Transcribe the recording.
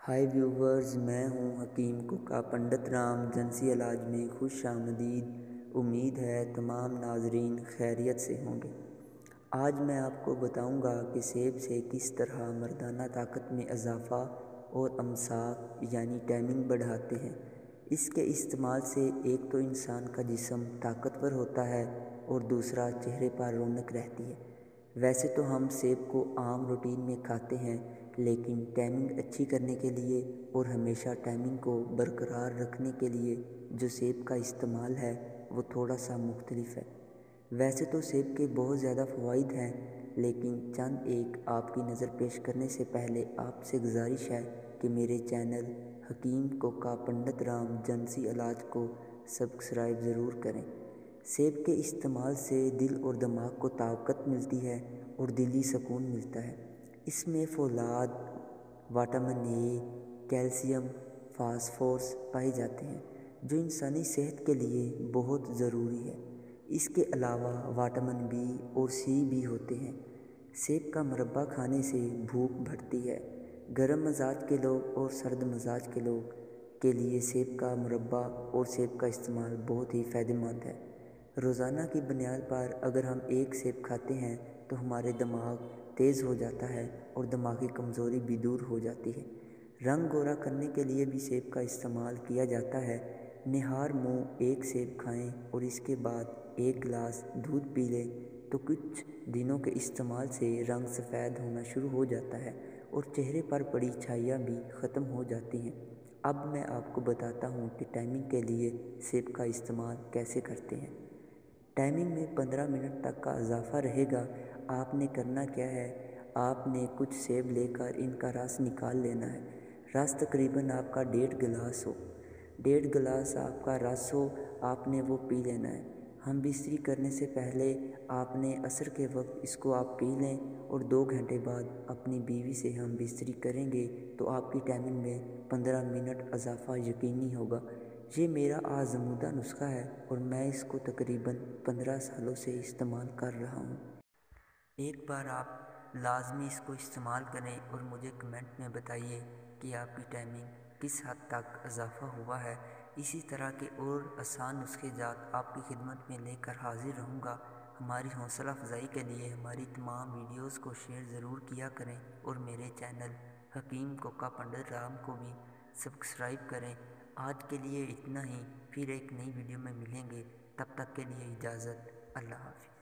High viewers, میں ہوں حکیم کوکا پنڈت رام جنسی علاج میں خوش آمدید۔ امید ہے تمام ناظرین خیریت سے ہوں گے۔ آج میں آپ کو بتاؤں گا کہ سیب سے کس طرح مردانہ طاقت میں اضافہ اور امساک یعنی ٹیمنگ بڑھاتے ہیں۔ اس کے استعمال سے ایک تو انسان کا جسم طاقتور ہوتا ہے اور دوسرا چہرے پر رونق رہتی ہے۔ ویسے تو ہم سیب کو عام روٹین میں کھاتے ہیں، لیکن ٹیمنگ اچھی کرنے کے لیے اور ہمیشہ ٹیمنگ کو برقرار رکھنے کے لیے جو سیب کا استعمال ہے وہ تھوڑا سا مختلف ہے۔ ویسے تو سیب کے بہت زیادہ فوائد ہیں، لیکن چند ایک آپ کی نظر پیش کرنے سے پہلے آپ سے گزارش ہے کہ میرے چینل حکیم کوکا پنڈت رام جنسی علاج کو سبسکرائب ضرور کریں۔ سیب کے استعمال سے دل اور دماغ کو طاقت ملتی ہے اور دلی سکون ملتا ہے۔ اس میں فولاد، وٹامن اے، کیلشیم، فاسفورس پائے جاتے ہیں جو انسانی صحت کے لیے بہت ضروری ہے۔ اس کے علاوہ وٹامن بی اور سی بھی ہوتے ہیں۔ سیب کا مربع کھانے سے بھوک بڑھتی ہے۔ گرم مزاج کے لوگ اور سرد مزاج کے لوگ کے لیے سیب کا مربع اور سیب کا استعمال بہت ہی فائدہ مند ہے۔ روزانہ کی بنیاد پر اگر ہم ایک سیب کھاتے ہیں تو ہمارے دماغ تیز ہو جاتا ہے اور دماغی کمزوری بھی دور ہو جاتی ہے۔ رنگ گورا کرنے کے لیے بھی سیب کا استعمال کیا جاتا ہے۔ نہار منہ ایک سیب کھائیں اور اس کے بعد ایک گلاس دودھ پی لیں تو کچھ دنوں کے استعمال سے رنگ سفید ہونا شروع ہو جاتا ہے اور چہرے پر پڑی چھائیاں بھی ختم ہو جاتی ہیں۔ اب میں آپ کو بتاتا ہوں کہ ٹائمنگ کے لیے سیب کا استعمال کیسے کرتے ہیں۔ ٹائمنگ میں 15 منٹ تک کا اضافہ رہے گا۔ آپ نے کرنا کیا ہے، آپ نے کچھ سیب لے کر ان کا رس نکال لینا ہے۔ رس تقریباً آپ کا 1.5 گلاس ہو۔ 1.5 گلاس آپ کا رس ہو، آپ نے وہ پی لینا ہے۔ ہم بستری کرنے سے پہلے آپ نے عصر کے وقت اس کو آپ پی لیں اور 2 گھنٹے بعد اپنی بیوی سے ہم بستری کریں گے تو آپ کی ٹائمنگ میں 15 منٹ اضافہ یقینی ہوگا۔ یہ میرا آزمودہ نسخہ ہے اور میں اس کو تقریباً 15 سالوں سے استعمال کر رہا ہوں۔ ایک بار آپ لازمی اس کو استعمال کریں اور مجھے کمنٹ میں بتائیے کہ آپ کی ٹائمنگ کس حد تک اضافہ ہوا ہے۔ اسی طرح کے اور آسان نسخے جات آپ کی خدمت میں لے کر حاضر رہوں گا۔ ہماری حوصلہ افزائی کے لیے ہماری تمام ویڈیوز کو شیئر ضرور کیا کریں اور میرے چینل حکیم کوکا پنڈت رام کو بھی سبسکرائب کریں۔ آج کے لیے اتنا ہی، پھر ایک نئی ویڈیو میں ملیں گے۔ تب تک کے لیے اجازت، اللہ حافظ۔